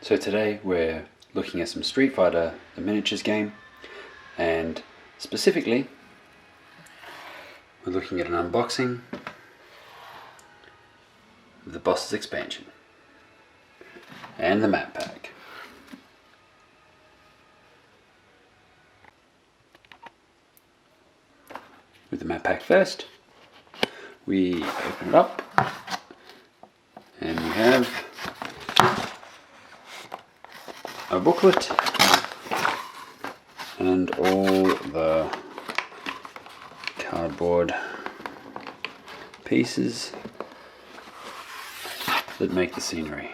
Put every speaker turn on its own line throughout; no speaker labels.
So today we're looking at some Street Fighter, the miniatures game, and specifically we're looking at an unboxing of the Boss's expansion and the map pack. With the map pack first, we open it up and we have a booklet and all the cardboard pieces that make the scenery.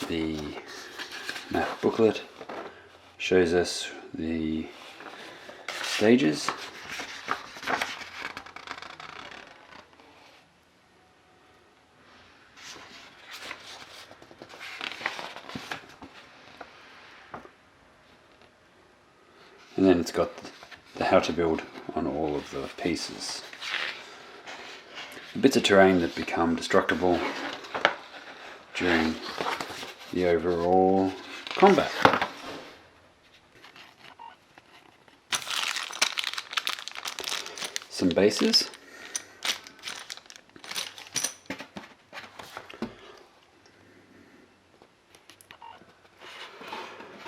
The map booklet shows us the stages, and then it's got the how to build on all of the pieces. The bits of terrain that become destructible during the overall combat. Some bases.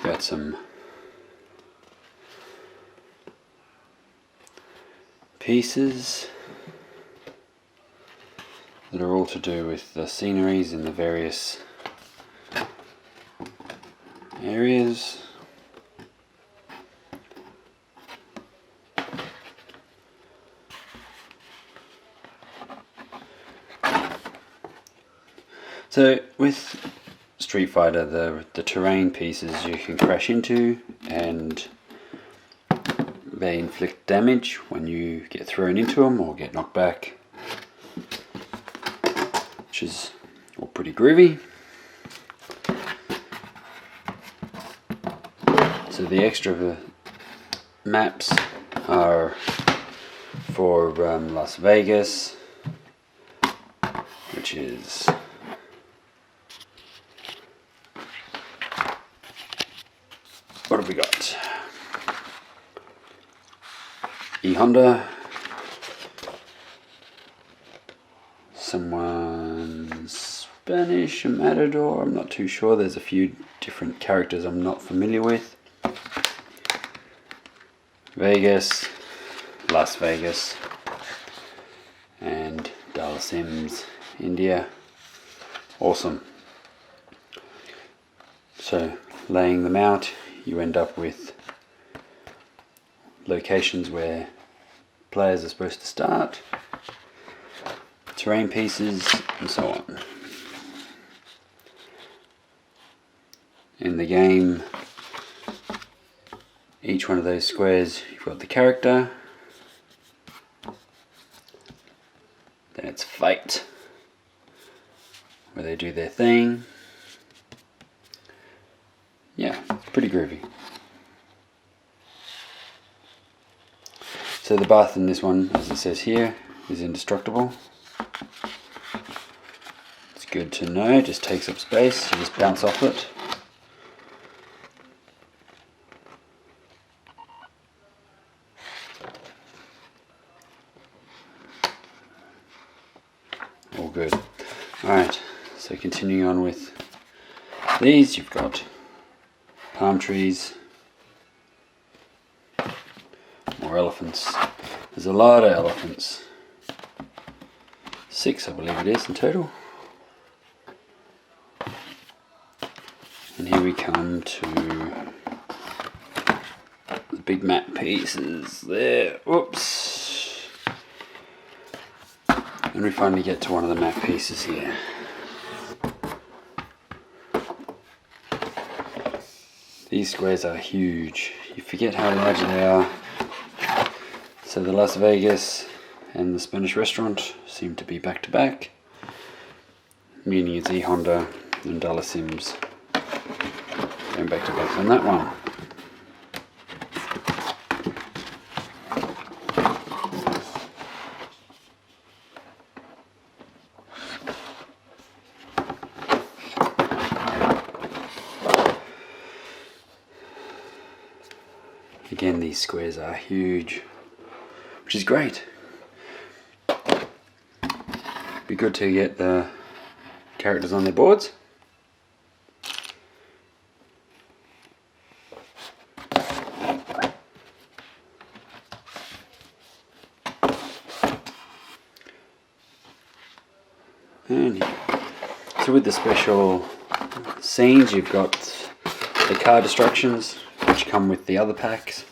Got some pieces that are all to do with the sceneries in the various areas. So with Street Fighter, the terrain pieces you can crash into and they inflict damage when you get thrown into them or get knocked back, which is all pretty groovy. So the extra maps are for Las Vegas, which is what have we got? E-Honda, someone Spanish, a Matador, I'm not too sure, there's a few different characters I'm not familiar with. Vegas, Las Vegas, and Dhalsim's India. Awesome. So laying them out, you end up with locations where players are supposed to start, terrain pieces, and so on. In the game, each one of those squares, you've got the character, then it's fight, where they do their thing. Yeah, pretty groovy. So the bath in this one, as it says here, is indestructible. It's good to know, it just takes up space, you just bounce off it. All good. Alright, so continuing on with these, you've got palm trees, more elephants. There's a lot of elephants. 6, I believe it is in total. And here we come to the big map pieces there. Whoops. And we finally get to one of the map pieces here. These squares are huge. You forget how large they are. So the Las Vegas and the Spanish restaurant seem to be back to back, meaning it's E-Honda and Dhalsim's going back to back on that one. these squares are huge, which is great. Be good to get the characters on their boards. And so with the special scenes, you've got the card destructions, which come with the other packs,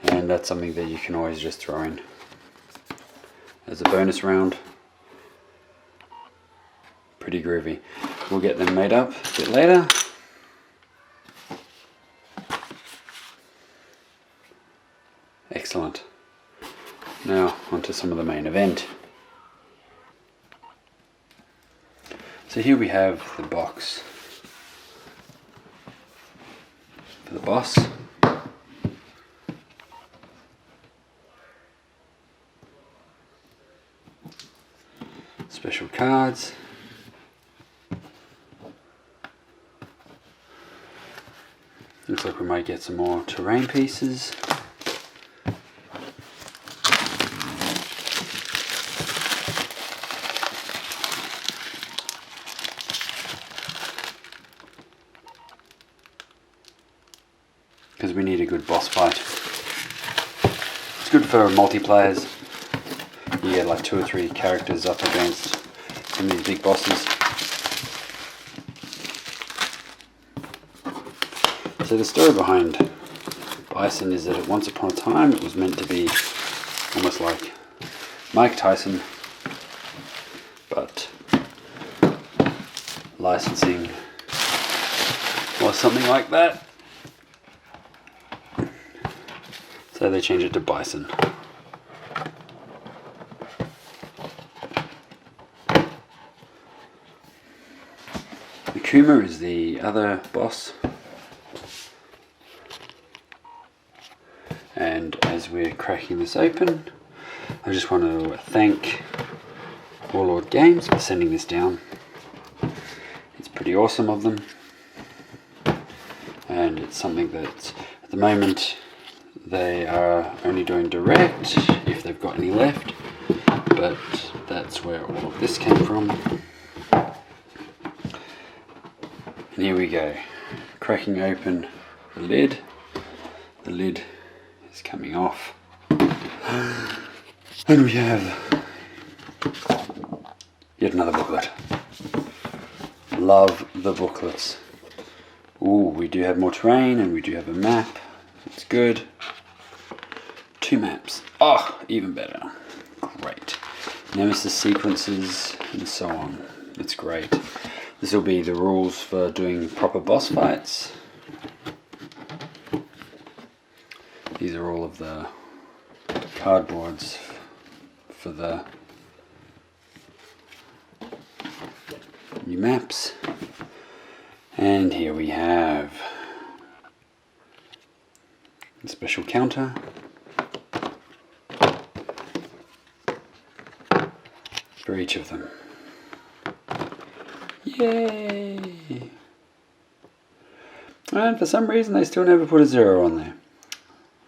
and that's something that you can always just throw in as a bonus round. Pretty groovy. We'll get them made up a bit later. Excellent. Now onto some of the main event. So here we have the box for the boss. Special cards. Looks like we might get some more terrain pieces. Because we need a good boss fight. It's good for multiplayers. You get like 2 or 3 characters up against some of these big bosses. So the story behind Bison is that once upon a time it was meant to be almost like Mike Tyson, but licensing or something like that. So they changed it to Bison. Akuma is the other boss. And as we're cracking this open, I just want to thank Warlord Games for sending this down. It's pretty awesome of them. And it's something that at the moment they are only doing direct, if they've got any left, but that's where all of this came from. And here we go, cracking open the lid. The lid is coming off. And we have yet another booklet. Love the booklets. Ooh, we do have more terrain and we do have a map. It's good. 2 maps. Oh, even better. Great. Nemesis sequences and so on. It's great. This will be the rules for doing proper boss fights. These are all of the cardboards for the new maps. And here we have a special counter. For each of them. Yay! And for some reason they still never put a 0 on there.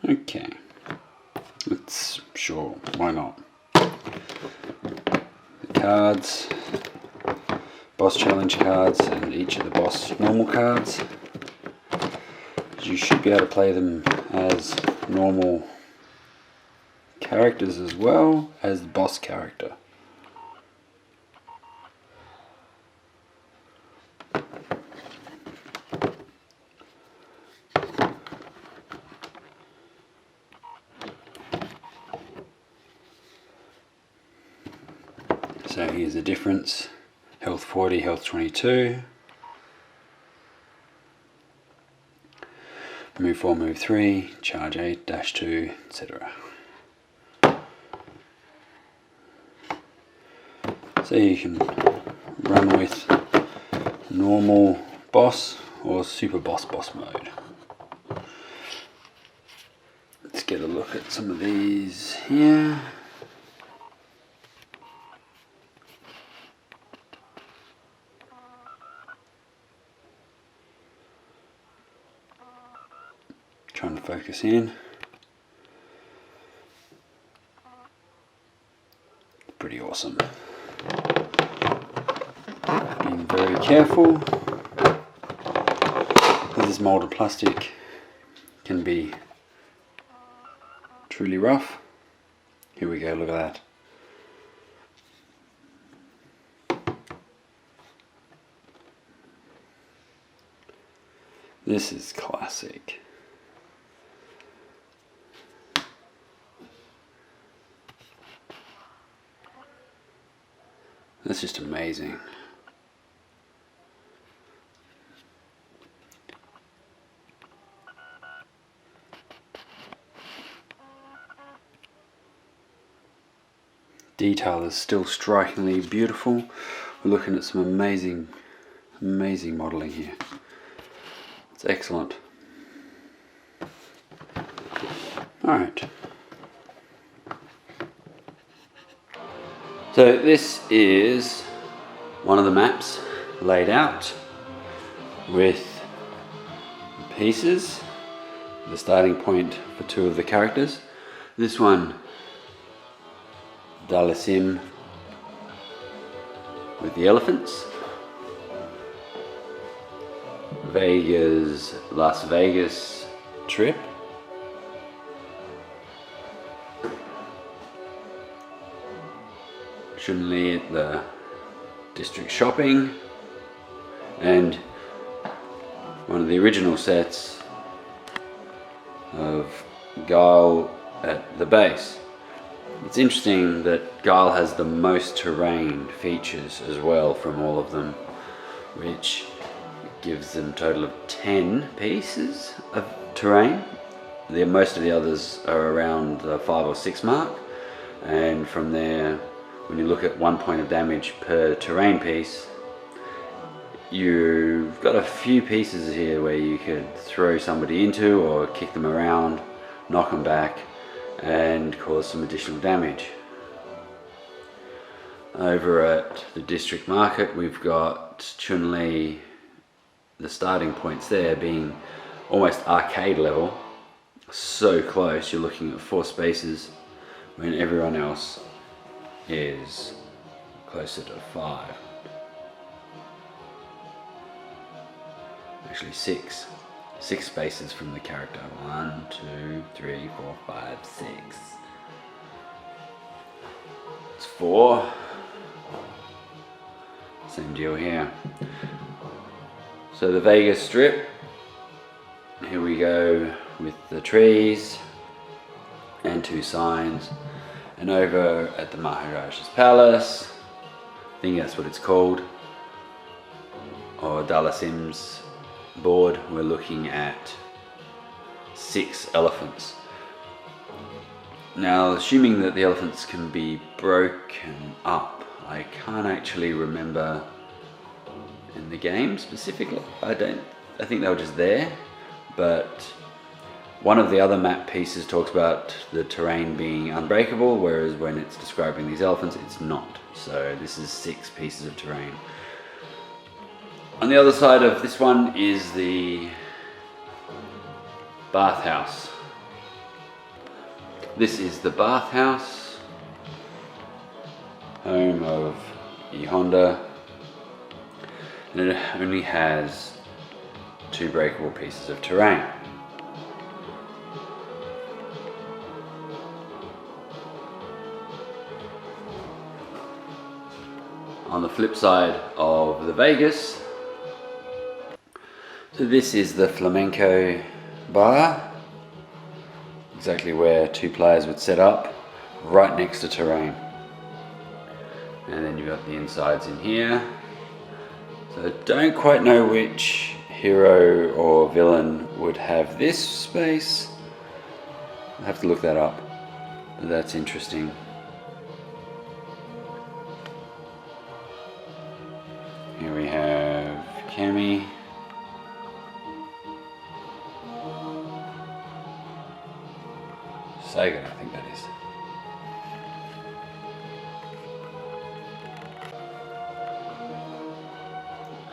Okay. Let's, sure, why not? The cards, boss challenge cards, and each of the boss normal cards. You should be able to play them as normal characters as well as the boss character. So here's the difference. Health 40, health 22. Move 4, move 3, charge 8, dash 2, etc. So you can run with normal boss or super boss mode. Let's get a look at some of these here. Trying to focus in. pretty awesome. Being very careful, because this molded plastic can be truly rough. Here we go, look at that. This is classic. That's just amazing. Detail is still strikingly beautiful. We're looking at some amazing modelling here. It's excellent. Alright. So this is one of the maps laid out with pieces, the starting point for two of the characters. This one, Dhalsim with the elephants. Vega's Las Vegas trip. Chun-Li at the district shopping, and one of the original sets of Guile at the base. It's interesting that Guile has the most terrain features as well from all of them, which gives them a total of 10 pieces of terrain. Most of the others are around the 5 or 6 mark, and from there, when you look at 1 point of damage per terrain piece, you've got a few pieces here where you could throw somebody into or kick them around, knock them back, and cause some additional damage. Over at the district market, we've got Chun-Li, the starting points there being almost arcade level, so close, you're looking at 4 spaces when everyone else is closer to 5. Actually 6. 6 spaces from the character. 1, 2, 3, 4, 5, 6. It's 4. Same deal here. So the Vegas strip. Here we go with the trees and 2 signs. And over at the Maharaja's Palace, I think that's what it's called, or Dhalsim's board, we're looking at 6 elephants. Now, assuming that the elephants can be broken up, I can't actually remember in the game specifically. I think they were just there, but one of the other map pieces talks about the terrain being unbreakable, whereas when it's describing these elephants, it's not. So this is 6 pieces of terrain. On the other side of this one is the bathhouse. This is the bathhouse, home of E Honda, and it only has 2 breakable pieces of terrain. On the flip side of the Vegas, so this is the flamenco bar, exactly where 2 players would set up, right next to terrain. And then you've got the insides in here. So I don't quite know which hero or villain would have this space. I'll have to look that up, but that's interesting. Here we have Cammy. Sagan, I think that is.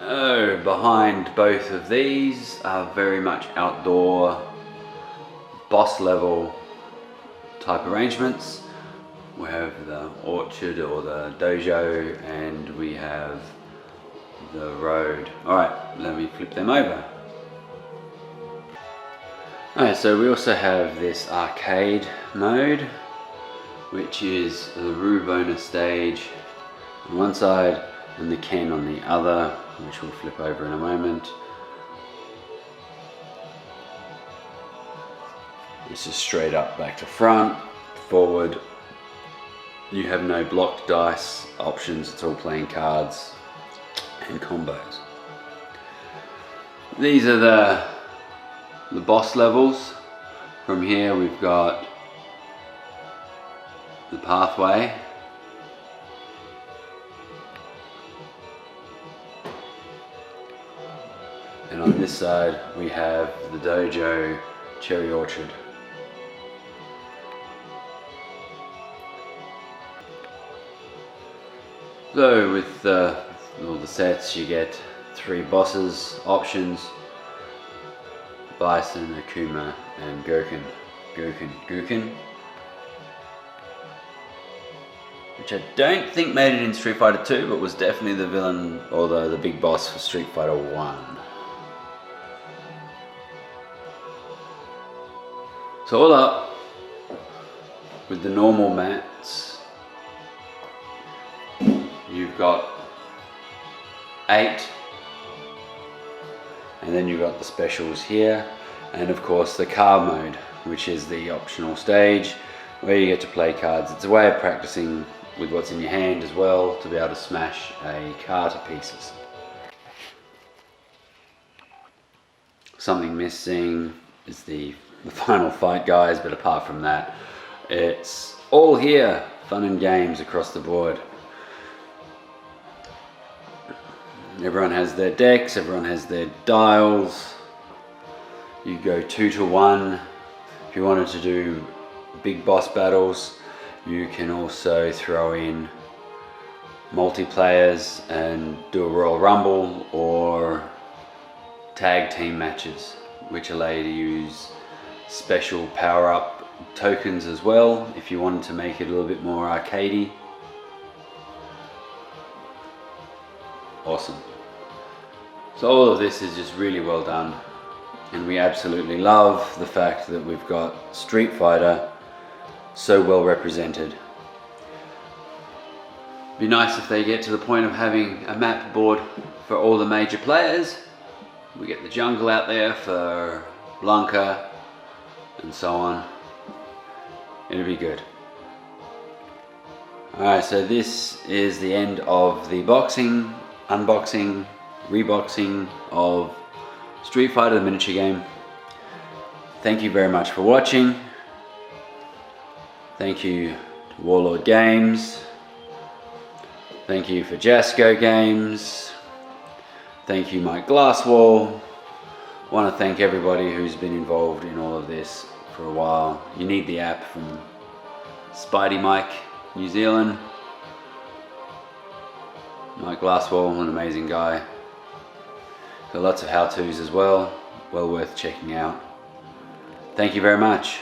Oh, behind both of these are very much outdoor, boss level type arrangements we have the orchard or the dojo, and we have the road. Alright, let me flip them over. Alright, so we also have this arcade mode, which is the Rue bonus stage on one side and the Ken on the other, which we'll flip over in a moment. This is straight up back to front, forward. You have no blocked dice options, it's all playing cards and combos. These are the boss levels. From here we've got the pathway. And on this side we have the dojo cherry orchard. So with all the sets you get 3 bosses options: Bison, Akuma and Gurken. Which I don't think made it in Street Fighter 2, but was definitely the villain or the big boss for Street Fighter 1. So all up, with the normal mats, you've got 8, and then you've got the specials here, and of course the car mode, which is the optional stage where you get to play cards. It's a way of practicing with what's in your hand as well, to be able to smash a car to pieces. Something missing is the final fight, guys, but apart from that, it's all here. Fun and games across the board. Everyone has their decks, everyone has their dials. You go 2 to 1. If you wanted to do big boss battles, you can also throw in multiplayers and do a Royal Rumble or tag team matches, which allow you to use special power-up tokens as well if you wanted to make it a little bit more arcadey. Awesome. So all of this is just really well done, and we absolutely love the fact that we've got Street Fighter so well represented. Be nice if they get to the point of having a map board for all the major players. We get the jungle out there for Blanca and so on. It'll be good. Alright, so this is the end of the unboxing, reboxing of Street Fighter, the miniature game. Thank you very much for watching. Thank you to Warlord Games. Thank you for Jasco Games. Thank you, Mike Glasswall. I want to thank everybody who's been involved in all of this for a while. You need the app from Spidey Mike, New Zealand. Mike Glasswall, an amazing guy. Got lots of how-tos as well. Well worth checking out. Thank you very much.